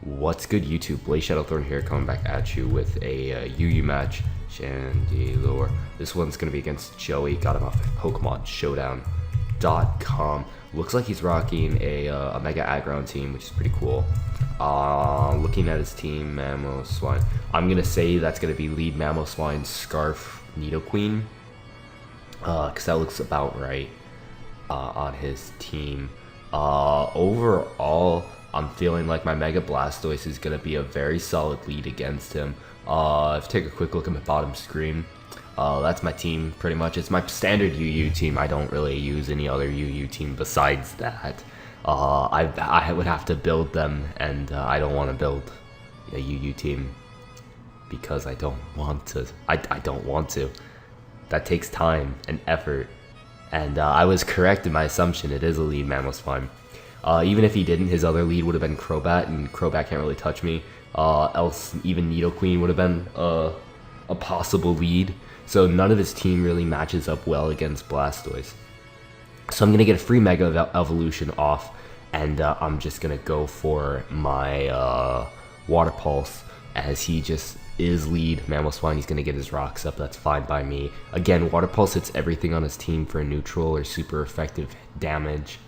What's good, YouTube? Blazeshadowthorn here, coming back at you with a UU match. Chandelure. This one's going to be against Joey. Got him off of Pokemon Showdown.com. Looks like he's rocking a Mega Aggron team, which is pretty cool. Looking at his team, Mamoswine. I'm going to say that's going to be lead Mamoswine, Scarf, Nidoqueen. Because that looks about right on his team. Overall, I'm feeling like my Mega Blastoise is going to be a very solid lead against him. If you take a quick look at my bottom screen, that's my team pretty much. It's my standard UU team. I don't really use any other UU team besides that. I would have to build them, and I don't want to build a UU team because I don't want to. I don't want to. That takes time and effort. And I was correct in my assumption. It is a lead Mamoswine. Even if he didn't, his other lead would have been Crobat, and Crobat can't really touch me. Else, even Nidoqueen would have been a possible lead. So none of his team really matches up well against Blastoise. So I'm going to get a free Mega Evolution off, and I'm just going to go for my Water Pulse, as he just is lead Mamoswine. He's going to get his rocks up. That's fine by me. Again, Water Pulse hits everything on his team for neutral or super effective damage.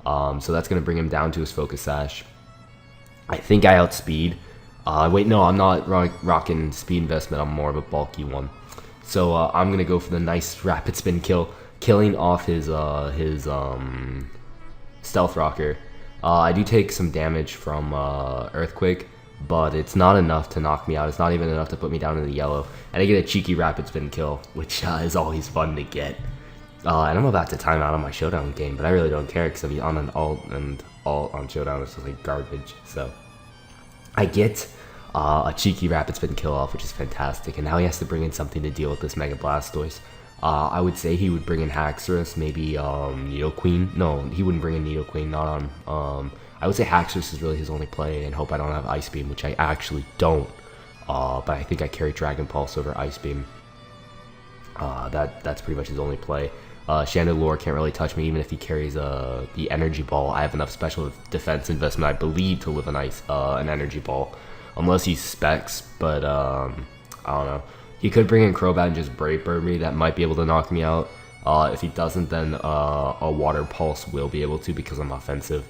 So that's going to bring him down to his Focus Sash. I think I outspeed. Wait, no, I'm not rocking speed investment. I'm more of a bulky one. So I'm going to go for the nice Rapid Spin kill, killing off his Stealth Rocker. I do take some damage from Earthquake, but it's not enough to knock me out. It's not even enough to put me down in the yellow. And I get a cheeky Rapid Spin kill, which is always fun to get. And I'm about to time out on my Showdown game, but I really don't care because I'm on an alt, and alt on Showdown is just like garbage. So I get a cheeky Rapid Spin kill off, which is fantastic. And now he has to bring in something to deal with this Mega Blastoise. I would say he would bring in Haxorus, maybe Nidoqueen. No, he wouldn't bring in Nidoqueen, not on... I would say Haxorus is really his only play, and hope I don't have Ice Beam, which I actually don't. But I think I carry Dragon Pulse over Ice Beam. That's pretty much his only play. Chandelure can't really touch me, even if he carries the Energy Ball. I have enough special defense investment, I believe, to live an Energy Ball. Unless he specs, but I don't know. He could bring in Crobat and just Brave Bird me. That might be able to knock me out. If he doesn't, then a Water Pulse will be able to, because I'm offensive.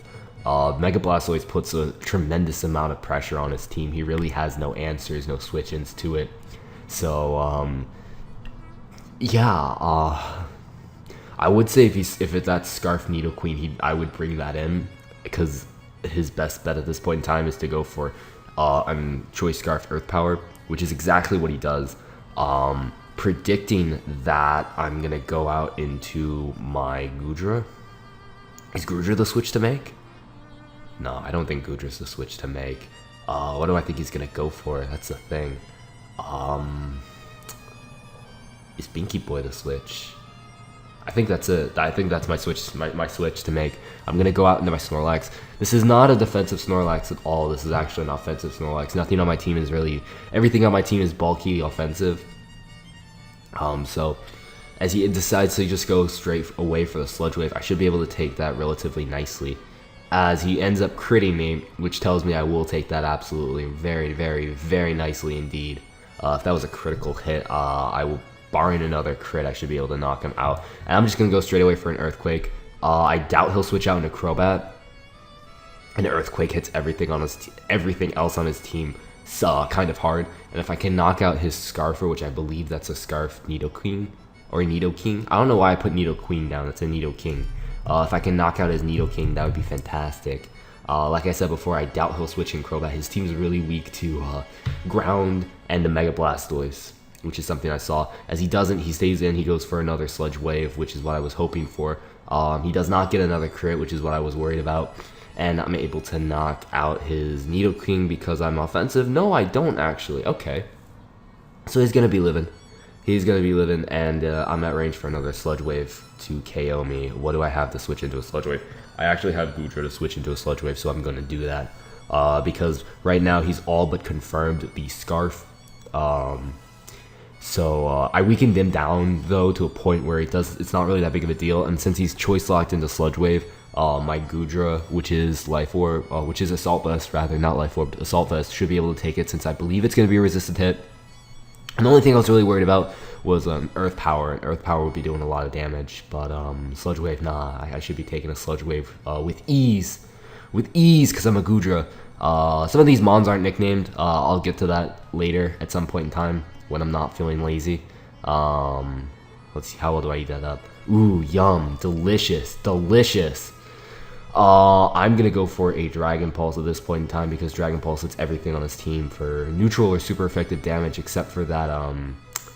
Mega Blastoise puts a tremendous amount of pressure on his team. He really has no answers, no switch-ins to it. So, yeah, I would say if it's that Scarf Nidoqueen, I would bring that in, because his best bet at this point in time is to go for Choice Scarf Earth Power, which is exactly what he does. Predicting that I'm gonna go out into my Goodra. Is Goodra the switch to make? No, I don't think Goodra's the switch to make. What do I think he's gonna go for? That's the thing. Is Binky Boy the switch? I think that's it. I think that's my switch. My switch to make. I'm gonna go out into my Snorlax. This is not a defensive Snorlax at all. This is actually an offensive Snorlax. Nothing on my team is really. Everything on my team is bulky offensive. So as he decides to just go straight away for the Sludge Wave, I should be able to take that relatively nicely. As he ends up critting me, which tells me I will take that absolutely very, very, very nicely indeed. If that was a critical hit, I will. Barring another crit, I should be able to knock him out. And I'm just going to go straight away for an Earthquake. I doubt he'll switch out into Crobat. And Earthquake hits everything else on his team kind of hard. And if I can knock out his Scarfer, which I believe that's a Scarf Nidoqueen, or Nidoking. I don't know why I put Nidoqueen down. It's a Nidoking. If I can knock out his Nidoking, that would be fantastic. Like I said before, I doubt he'll switch in Crobat. His team's really weak to Ground and the Mega Blastoise, which is something I saw. As he doesn't, he stays in, he goes for another Sludge Wave, which is what I was hoping for. He does not get another crit, which is what I was worried about. And I'm able to knock out his Nidoking because I'm offensive. No, I don't actually. Okay. So he's going to be living. He's going to be living, and I'm at range for another Sludge Wave to KO me. What do I have to switch into a Sludge Wave? I actually have Goodra to switch into a Sludge Wave, so I'm going to do that. Because right now he's all but confirmed the Scarf. So I weakened him down, though, to a point where it's not really that big of a deal. And since he's choice locked into Sludge Wave, my Gudra, which is Life Orb, which is Assault Vest, rather, not Life Orb, Assault Vest, should be able to take it since I believe it's going to be a resistant hit. And the only thing I was really worried about was Earth Power, and Earth Power would be doing a lot of damage, but Sludge Wave, nah, I should be taking a Sludge Wave with ease, because I'm a Gudra. Some of these mons aren't nicknamed. I'll get to that later at some point in time when I'm not feeling lazy. Let's see, how well do I eat that up? Ooh, yum, delicious, delicious. I'm gonna go for a Dragon Pulse at this point in time because Dragon Pulse hits everything on his team for neutral or super effective damage except for that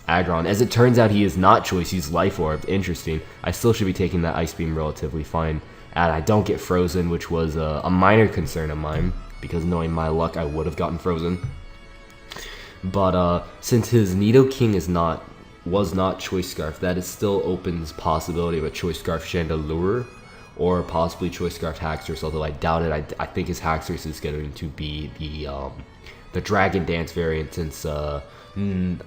Aggron. As it turns out, he is not choice, he's Life Orb. Interesting. I still should be taking that Ice Beam relatively fine. And I don't get frozen, which was a minor concern of mine because knowing my luck, I would have gotten frozen. But since his Nidoking was not Choice Scarf, that it still opens possibility of a Choice Scarf Chandelure or possibly Choice Scarf Haxorus, although I doubt it. I think his Haxorus is going to be the Dragon Dance variant, since I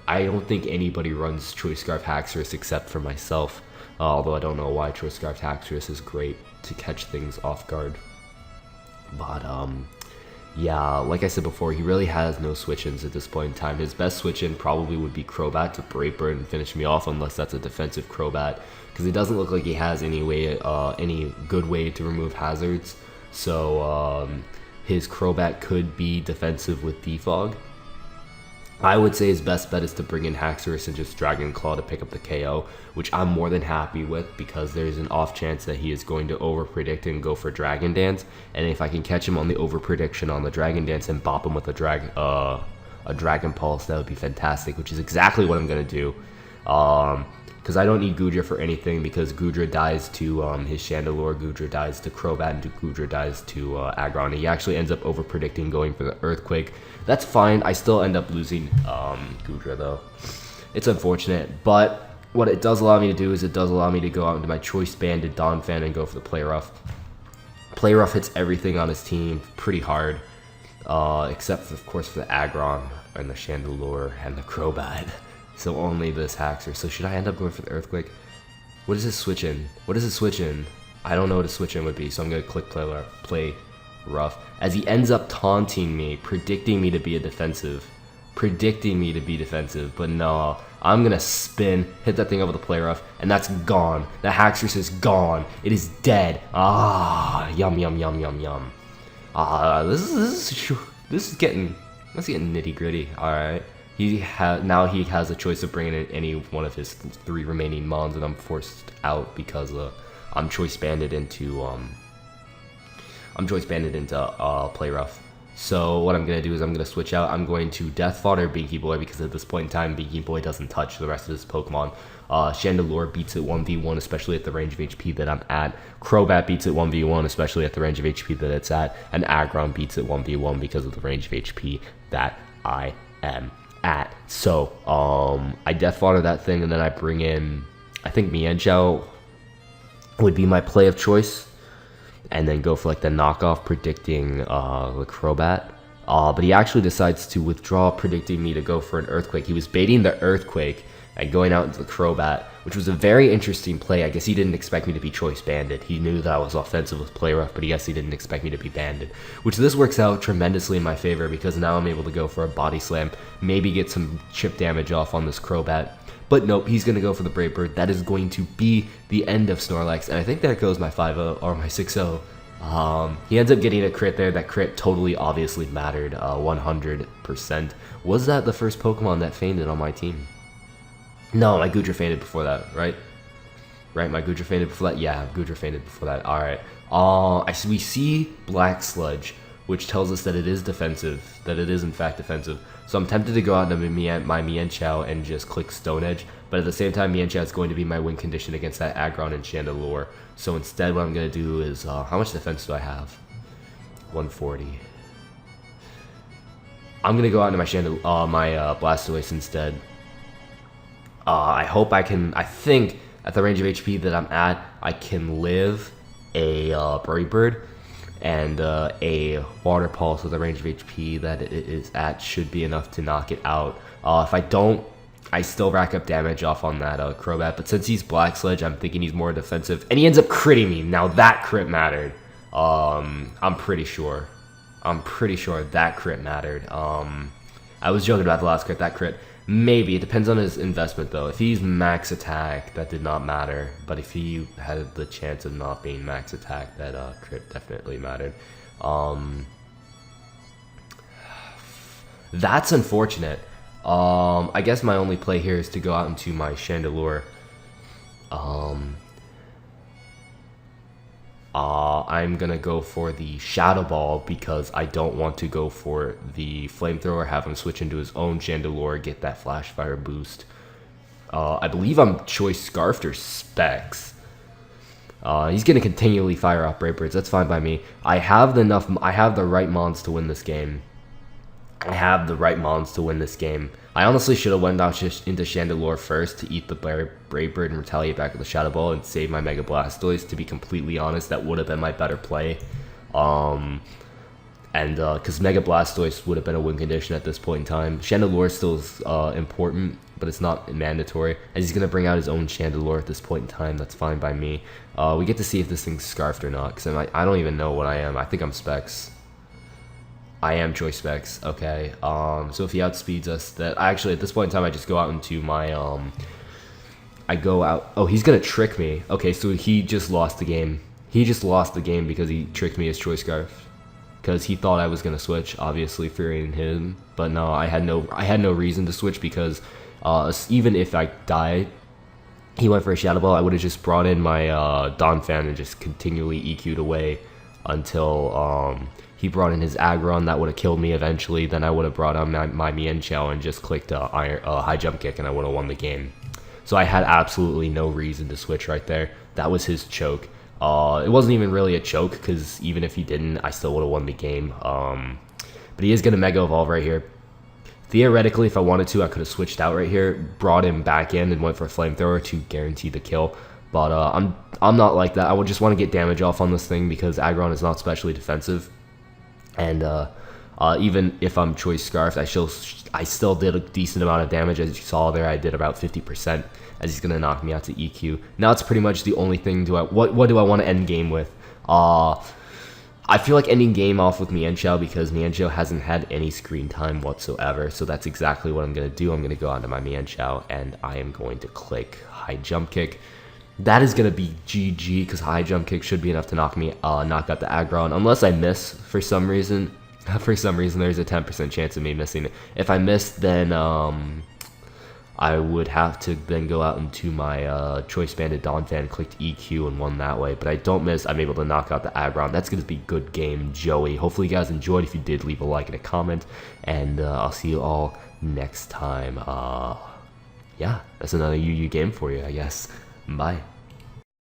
don't think anybody runs Choice Scarf Haxorus except for myself, although I don't know why Choice Scarf Haxorus is great to catch things off guard. But yeah, like I said before, he really has no switch-ins at this point in time. His best switch-in probably would be Crobat to Brave Bird and finish me off, unless that's a defensive Crobat, because it doesn't look like he has any good way to remove hazards. So his Crobat could be defensive with Defog. I would say his best bet is to bring in Haxorus and just Dragon Claw to pick up the KO, which I'm more than happy with because there's an off chance that he is going to over-predict and go for Dragon Dance. And if I can catch him on the over-prediction on the Dragon Dance and bop him with a Dragon Pulse, that would be fantastic, which is exactly what I'm going to do. Because I don't need Gudra for anything, because Gudra dies to his Chandelure, Gudra dies to Crobat, and Gudra dies to Aggron. He actually ends up over-predicting going for the Earthquake. That's fine. I still end up losing Gudra, though. It's unfortunate, but what it does allow me to do is it does allow me to go out into my Choice Banded Donphan and go for the Play Rough. Play Rough hits everything on his team pretty hard, except, of course, for the Aggron and the Chandelure and the Crobat. So only this Haxorus. So should I end up going for the Earthquake? What is his switch in? What is his switch in? I don't know what a switch in would be, so I'm going to click play rough. As he ends up taunting me, predicting me to be defensive. But no, I'm going to spin, hit that thing over the Play Rough, and that's gone. The Haxorus is gone. It is dead. Ah, yum, yum, yum, yum, yum. This is getting nitty gritty. All right. Now he has a choice of bringing in any one of his 3 remaining mons, and I'm forced out because I'm choice banded into Play Rough. So what I'm gonna do is I'm gonna switch out. I'm going to Death Fodder Binky Boy because at this point in time Binky Boy doesn't touch the rest of his Pokemon. Chandelure beats it 1v1, especially at the range of HP that I'm at. Crobat beats it 1v1, especially at the range of HP that it's at. And Aggron beats it 1v1 because of the range of HP that I am at. So I Death Fodder that thing, and then I bring in, I think Mienshao would be my play of choice, and then go for like the knockoff predicting the Crobat. But he actually decides to withdraw, predicting me to go for an Earthquake. He was baiting the Earthquake and going out into the Crobat, which was a very interesting play. I guess he didn't expect me to be choice banded. He knew that I was offensive with Play Rough, but I guess he didn't expect me to be banded. Which this works out tremendously in my favor because now I'm able to go for a Body Slam, maybe get some chip damage off on this Crobat. But nope, he's going to go for the Brave Bird. That is going to be the end of Snorlax, and I think there goes my 5-0 or my 6-0. He ends up getting a crit there. That crit totally obviously mattered 100%. Was that the first Pokemon that fainted on my team? No, my Gudra fainted before that, right? Right, my Gudra fainted before that? Yeah, Gudra fainted before that. Alright. We see Black Sludge, which tells us that it is defensive. That it is, in fact, defensive. So I'm tempted to go out into my Mienshao and just click Stone Edge. But at the same time, Mienshao is going to be my win condition against that Aggron and Chandelure. So instead, what I'm going to do is... how much defense do I have? 140. I'm going to go out into my Blastoise instead. I hope I can... I think at the range of HP that I'm at, I can live a Brave Bird, and a Water Pulse with a range of HP that it is at should be enough to knock it out. If I don't I still rack up damage off on that Crobat, but since he's Black Sledge, I'm thinking he's more defensive, and he ends up critting me. Now that crit mattered. I'm pretty sure that crit mattered. I was joking about the last crit. That crit, maybe. It depends on his investment, though. If he's max attack, that did not matter. But if he had the chance of not being max attack, that crit definitely mattered. That's unfortunate. I guess my only play here is to go out into my Chandelure. I'm gonna go for the Shadow Ball because I don't want to go for the Flamethrower, have him switch into his own Chandelure, get that Flash Fire boost. I believe I'm Choice Scarfed or Specs. He's gonna continually fire off Brave Birds. That's fine by me. I have the right mons to win this game. I honestly should have went out into Chandelure first to eat the Brave Bird and retaliate back with the Shadow Ball and save my Mega Blastoise. To be completely honest, that would have been my better play. Because Mega Blastoise would have been a win condition at this point in time. Chandelure still is important, but it's not mandatory. As he's going to bring out his own Chandelure at this point in time, that's fine by me. We get to see if this thing's Scarfed or not, because I don't even know what I am. I think I'm Specs. I am Choice Specs. Okay. So if he outspeeds us, actually at this point in time, I just go out into my Oh, he's gonna trick me. Okay, so he just lost the game. He just lost the game because he tricked me as Choice Scarf. Because he thought I was gonna switch, obviously fearing him. But no, I had no reason to switch because even if I died, he went for a Shadow Ball. I would have just brought in my Donphan and just continually EQ'd away until he brought in his Aggron. That would have killed me eventually. Then I would have brought on my Mienshao and just clicked High Jump Kick, and I would have won the game. So I had absolutely no reason to switch right there. That was his choke. It wasn't even really a choke, because even if he didn't, I still would have won the game. But he is going to Mega Evolve right here. Theoretically, if I wanted to, I could have switched out right here, brought him back in, and went for a Flamethrower to guarantee the kill. But I'm not like that. I would just want to get damage off on this thing because Aggron is not specially defensive. And even if I'm Choice Scarf, I still did a decent amount of damage. As you saw there, I did about 50%, as he's going to knock me out to EQ. Now it's pretty much the only thing. What do I want to end game with? I feel like ending game off with Mienshao because Mienshao hasn't had any screen time whatsoever. So that's exactly what I'm going to do. I'm going to go onto my Mienshao, and I am going to click High Jump Kick. That is going to be GG because High Jump Kick should be enough to knock out the Aggron. Unless I miss for some reason. For some reason, there's a 10% chance of me missing it. If I miss, then I would have to then go out into my Choice Banded Donphan, clicked EQ, and won that way. But I don't miss. I'm able to knock out the Aggron. That's going to be a good game, Joey. Hopefully you guys enjoyed. If you did, leave a like and a comment. And I'll see you all next time. Yeah, that's another UU game for you, I guess. Bye.